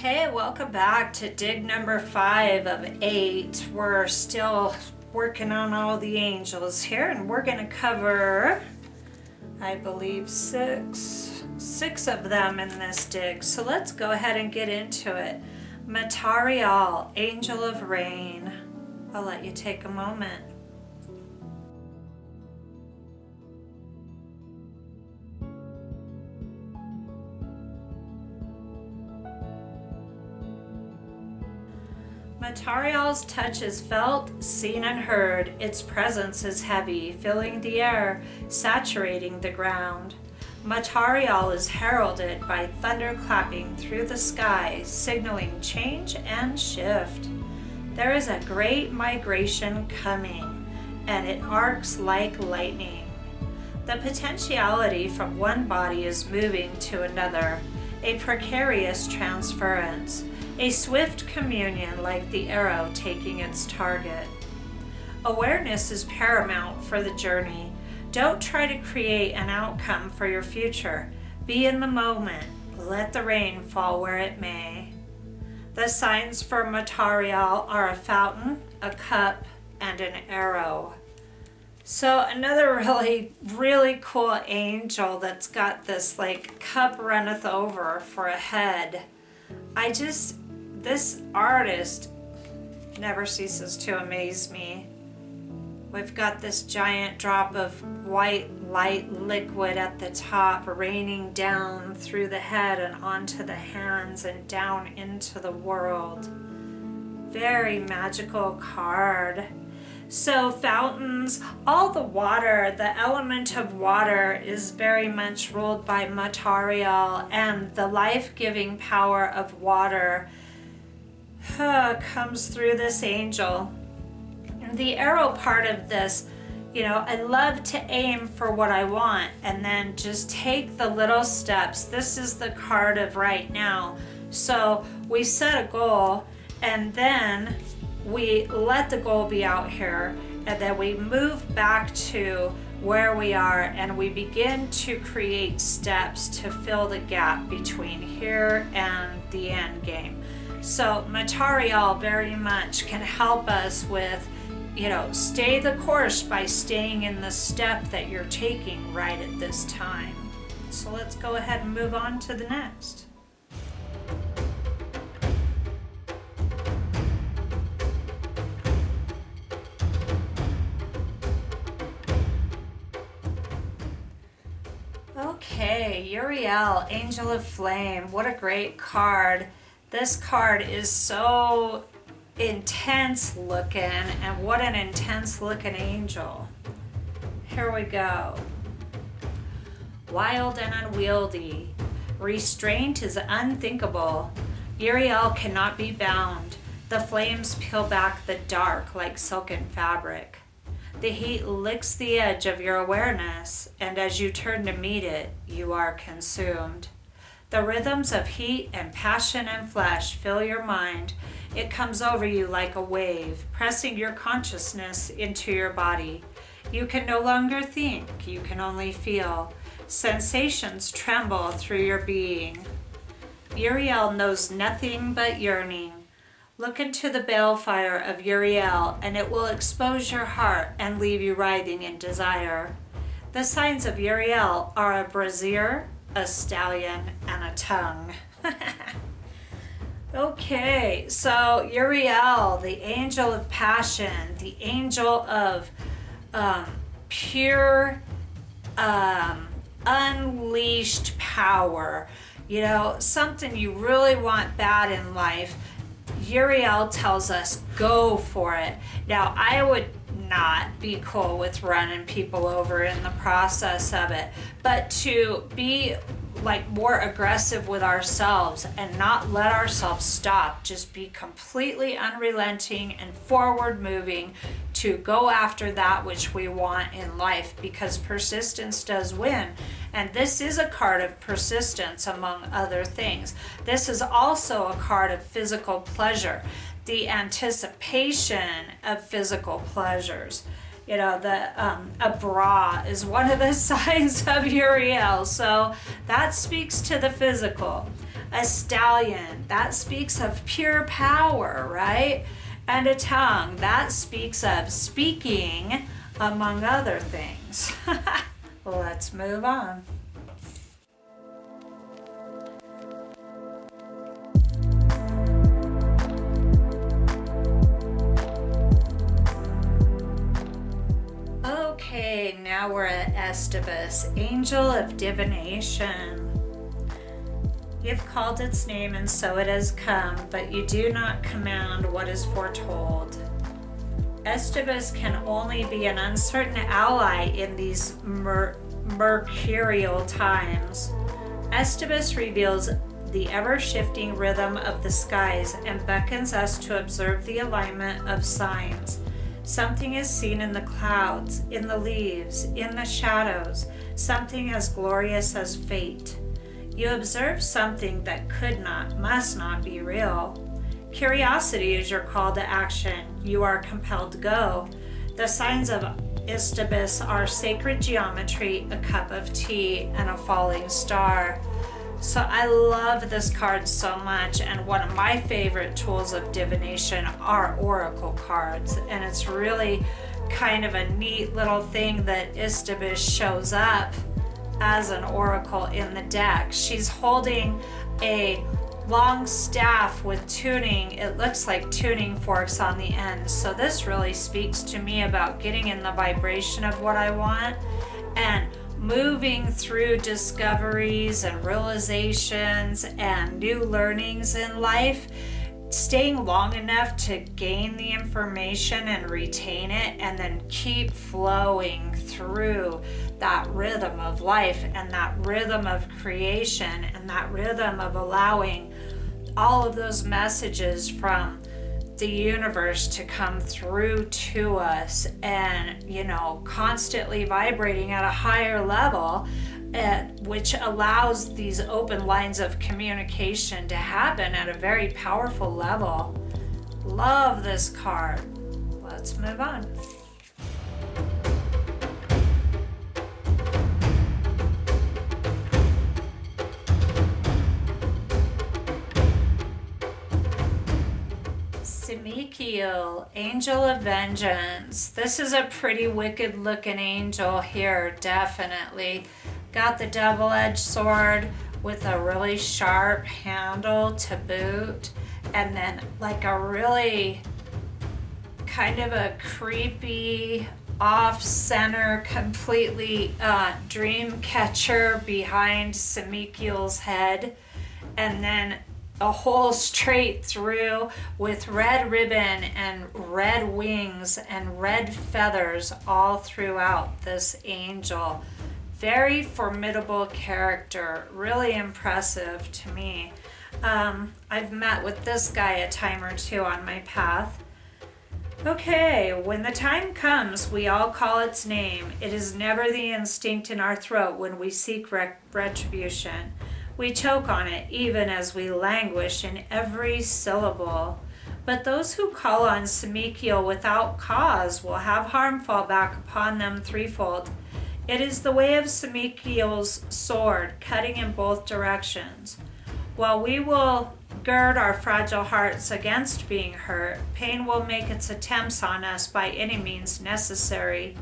Okay, welcome back to dig number 5 of 8. We're still working on all the angels here, and we're going to cover, I believe, six of them in this dig. So let's go ahead and get into it. Material, Angel of Rain. I'll let you take a moment. Material's touch is felt, seen and heard. Its presence is heavy, filling the air, saturating the ground. Material is heralded by thunder clapping through the sky, signaling change and shift. There is a great migration coming, and it arcs like lightning. The potentiality from one body is moving to another, a precarious transference. A swift communion like the arrow taking its target. Awareness is paramount for the journey. Don't try to create an outcome for your future. Be in the moment. Let the rain fall where it may. The signs for material are a fountain, a cup, and an arrow. So another really cool angel that's got this like cup runneth over for a head. This artist never ceases to amaze me. We've got this giant drop of white light liquid at the top raining down through the head and onto the hands and down into the world. Very magical card. So fountains, all the water, the element of water is very much ruled by material, and the life-giving power of water comes through this angel. And the arrow part of this, I love to aim for what I want and then just take the little steps. This is the card of right now. So we set a goal, and then we let the goal be out here, and then we move back to where we are, and we begin to create steps to fill the gap between here and the end game. So material very much can help us with, stay the course by staying in the step that you're taking right at this time. So let's go ahead and move on to the next. Okay, Uriel, Angel of Flame. What a great card. This card is so intense looking, and what an intense looking angel. Here we go. Wild and unwieldy. Restraint is unthinkable. Uriel cannot be bound. The flames peel back the dark like silken fabric. The heat licks the edge of your awareness, and as you turn to meet it, you are consumed. The rhythms of heat and passion and flesh fill your mind. It comes over you like a wave, pressing your consciousness into your body. You can no longer think, you can only feel. Sensations tremble through your being. Uriel knows nothing but yearning. Look into the balefire of Uriel, and it will expose your heart and leave you writhing in desire. The signs of Uriel are a brazier, a stallion, and a tongue. Okay, so Uriel, the angel of passion, the angel of pure, unleashed power. Something you really want bad in life. Uriel tells us, go for it. Now, I would not be cool with running people over in the process of it, but to be more aggressive with ourselves and not let ourselves stop, just be completely unrelenting and forward moving to go after that which we want in life, because persistence does win. And this is a card of persistence, among other things. This is also a card of physical pleasure, the anticipation of physical pleasures. A bra is one of the signs of Uriel, so that speaks to the physical. A stallion, that speaks of pure power, right? And a tongue, that speaks of speaking, among other things. Let's move on. Okay, now we're at Estavez, Angel of Divination. You've called its name, and so it has come, but you do not command what is foretold. Estavez can only be an uncertain ally in these mercurial times. Estavez reveals the ever-shifting rhythm of the skies and beckons us to observe the alignment of signs. Something is seen in the clouds, in the leaves, in the shadows, something as glorious as fate. You observe something that could not, must not be real. Curiosity is your call to action. You are compelled to go. The signs of Estavez are sacred geometry, a cup of tea, and a falling star. So I love this card so much, and one of my favorite tools of divination are oracle cards, and it's really kind of a neat little thing that Estavez shows up as an oracle in the deck. She's holding a long staff with tuning, it looks like tuning forks on the end. So this really speaks to me about getting in the vibration of what I want and moving through discoveries and realizations and new learnings in life, staying long enough to gain the information and retain it, and then keep flowing through that rhythm of life and that rhythm of creation and that rhythm of allowing all of those messages from the universe to come through to us, and constantly vibrating at a higher level, which allows these open lines of communication to happen at a very powerful level. Love this card. Let's move on. Sammy Keel, Angel of Vengeance. This is a pretty wicked looking angel here, definitely. Got the double-edged sword with a really sharp handle to boot, and then like a really kind of a creepy off-center, completely dream catcher behind Sammy Keel's head, and then a hole straight through with red ribbon and red wings and red feathers all throughout this angel. Very formidable character, really impressive to me. I've met with this guy a time or two on my path. Okay, when the time comes, we all call its name. It is never the instinct in our throat when we seek retribution. We choke on it even as we languish in every syllable. But those who call on Sammy Keel without cause will have harm fall back upon them threefold. It is the way of Sammy Keel's sword, cutting in both directions. While we will gird our fragile hearts against being hurt, pain will make its attempts on us by any means necessary.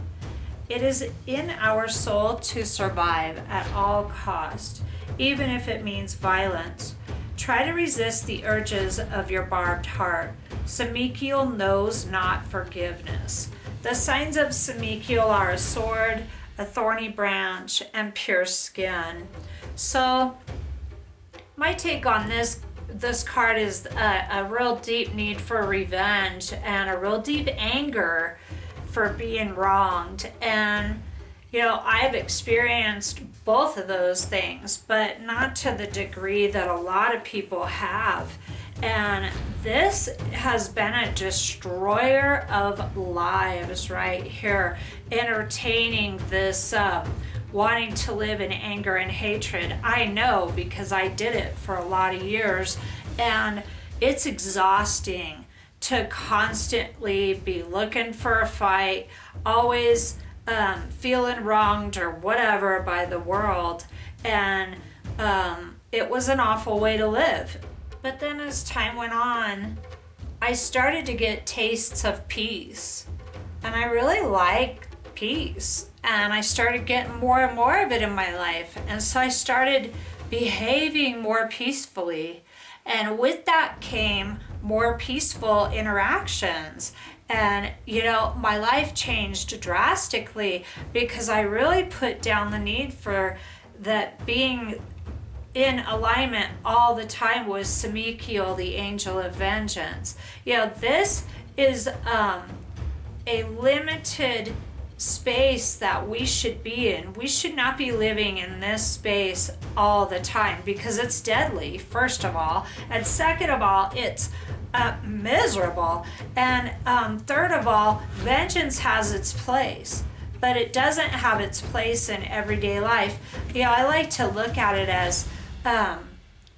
It is in our soul to survive at all cost, even if it means violence. Try to resist the urges of your barbed heart. Sammy Keel knows not forgiveness. The signs of Sammy Keel are a sword, a thorny branch, and pure skin. So my take on this card is a real deep need for revenge and a real deep anger for being wronged. And I've experienced both of those things, but not to the degree that a lot of people have. And this has been a destroyer of lives right here, entertaining this wanting to live in anger and hatred. I know because I did it for a lot of years, and it's exhausting to constantly be looking for a fight, always feeling wronged or whatever by the world. And it was an awful way to live. But then as time went on, I started to get tastes of peace. And I really like peace. And I started getting more and more of it in my life. And so I started behaving more peacefully. And with that came more peaceful interactions. And, my life changed drastically because I really put down the need for that being in alignment all the time with Sammy Keel, the angel of vengeance. This is a limited space that we should be in. We should not be living in this space all the time because it's deadly, first of all. And second of all, it's miserable. And third of all, vengeance has its place, but it doesn't have its place in everyday life. I like to look at it as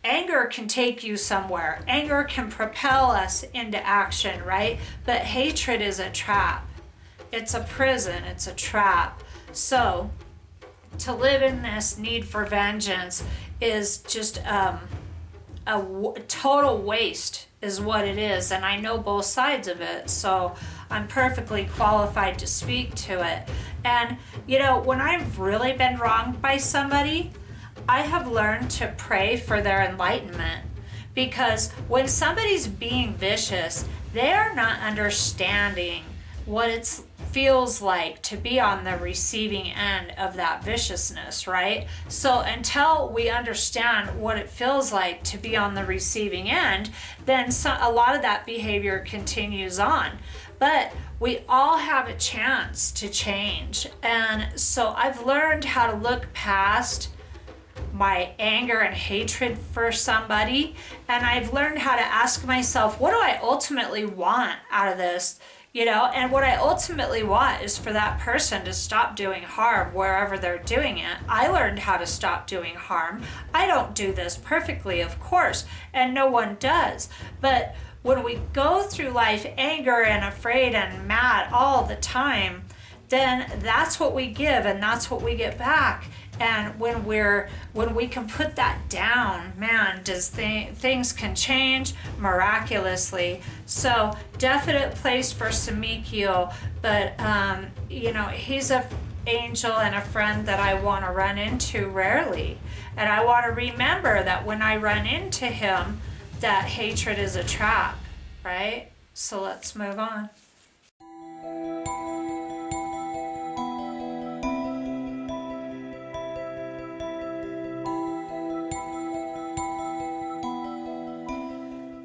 anger can take you somewhere. Anger can propel us into action, right? But hatred is a trap. It's a prison, it's a trap. So to live in this need for vengeance is just a total waste is what it is. And I know both sides of it, so I'm perfectly qualified to speak to it. And, when I've really been wronged by somebody, I have learned to pray for their enlightenment. Because when somebody's being vicious, they are not understanding what it feels like to be on the receiving end of that viciousness, right? So until we understand what it feels like to be on the receiving end, then a lot of that behavior continues on. But we all have a chance to change. And so I've learned how to look past my anger and hatred for somebody, and I've learned how to ask myself, what do I ultimately want out of this? And what I ultimately want is for that person to stop doing harm wherever they're doing it. I learned how to stop doing harm. I don't do this perfectly, of course, and no one does. But when we go through life angry and afraid and mad all the time, then that's what we give and that's what we get back. And when we can put that down, man, things can change miraculously. So definite place for Sammy Keel, but he's an angel and a friend that I want to run into rarely. And I want to remember that when I run into him, that hatred is a trap, right? So let's move on.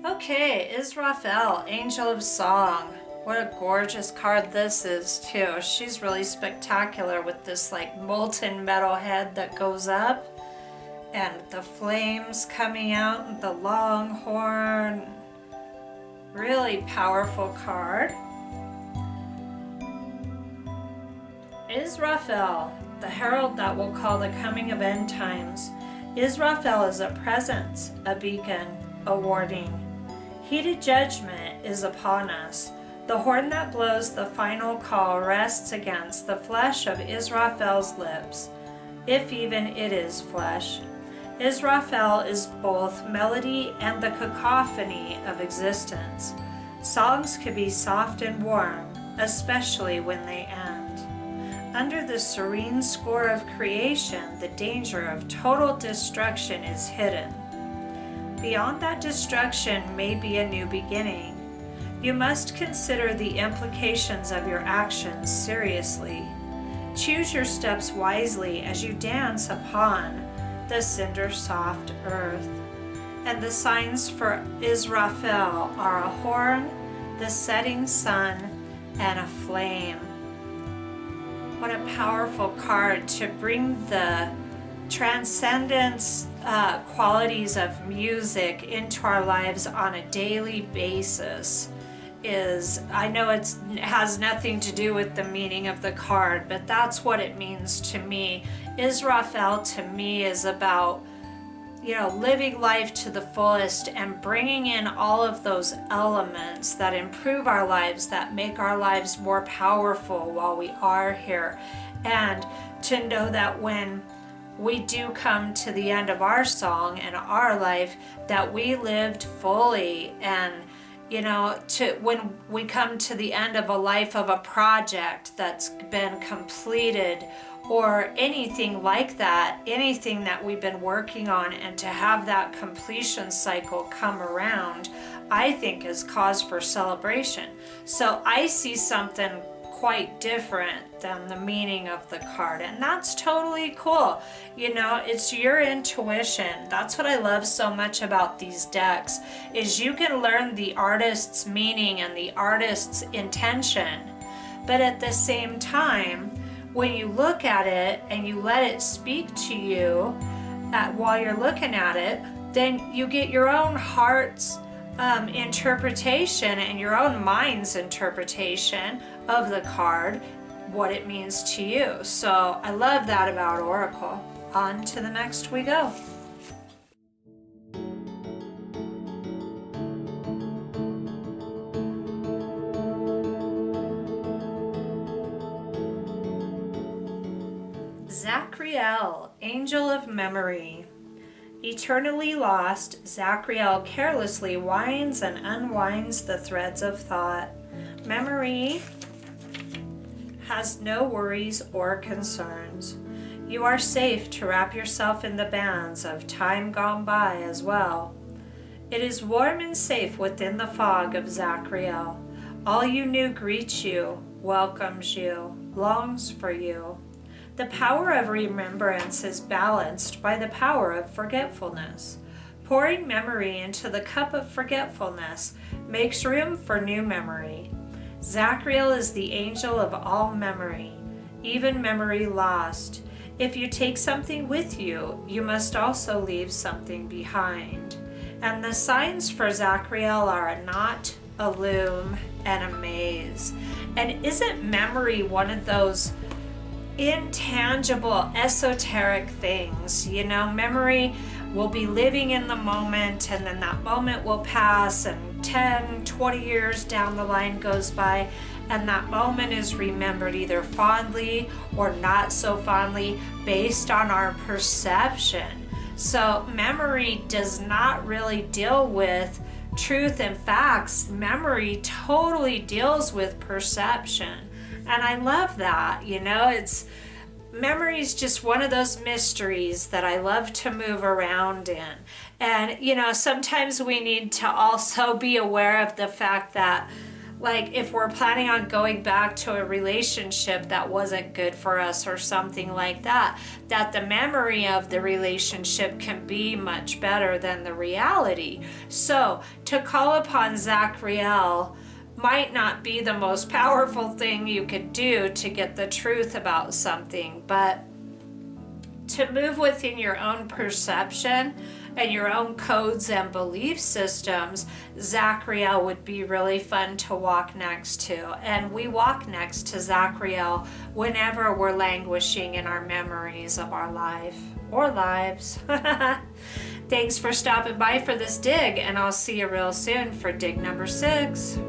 Okay, is Rafael, Angel of Song. What a gorgeous card this is too. She's really spectacular with this molten metal head that goes up and the flames coming out and the long horn. Really powerful card. Israfel, the herald that will call the coming of end times. Israfel is a presence, a beacon, a warning. Heated judgment is upon us. The horn that blows the final call rests against the flesh of Israfel's lips, if even it is flesh. Israfel is both melody and the cacophony of existence. Songs can be soft and warm, especially when they end. Under the serene score of creation, the danger of total destruction is hidden. Beyond that destruction may be a new beginning. You must consider the implications of your actions seriously. Choose your steps wisely as you dance upon the cinder-soft earth. And the signs for Israfel are a horn, the setting sun, and a flame. What a powerful card to bring the transcendence qualities of music into our lives on a daily basis. I know it has nothing to do with the meaning of the card, but that's what it means to me. Israfel to me is about living life to the fullest and bringing in all of those elements that improve our lives, that make our lives more powerful while we are here. And to know that when we do come to the end of our song and our life that we lived fully. And when we come to the end of a life of a project that's been completed or anything like that, anything that we've been working on, and to have that completion cycle come around, I think is cause for celebration. So I see something quite different than the meaning of the card, and that's totally cool. It's your intuition. That's what I love so much about these decks, is you can learn the artist's meaning and the artist's intention, but at the same time, when you look at it and you let it speak to you while you're looking at it, then you get your own heart's interpretation and your own mind's interpretation of the card, what it means to you. So I love that about Oracle. On to the next we go. Zachry, Angel of Memory. Eternally lost, Zachry carelessly winds and unwinds the threads of thought. Memory has no worries or concerns. You are safe to wrap yourself in the bands of time gone by as well. It is warm and safe within the fog of Zachry. All you knew greets you, welcomes you, longs for you. The power of remembrance is balanced by the power of forgetfulness. Pouring memory into the cup of forgetfulness makes room for new memory. Zachry is the angel of all memory, even memory lost. If you take something with you, you must also leave something behind. And the signs for Zachry are a knot, a loom, and a maze. And isn't memory one of those intangible, esoteric things? Memory will be living in the moment, and then that moment will pass, and 10, 20 years down the line goes by, and that moment is remembered either fondly or not so fondly based on our perception. So memory does not really deal with truth and facts. Memory totally deals with perception. And I love that. Memory is just one of those mysteries that I love to move around in. And, sometimes we need to also be aware of the fact that, if we're planning on going back to a relationship that wasn't good for us or something like that, that the memory of the relationship can be much better than the reality. So to call upon Zachry might not be the most powerful thing you could do to get the truth about something, but to move within your own perception and your own codes and belief systems, Zachry would be really fun to walk next to. And we walk next to Zachry whenever we're languishing in our memories of our life or lives. Thanks for stopping by for this dig, and I'll see you real soon for dig number 6.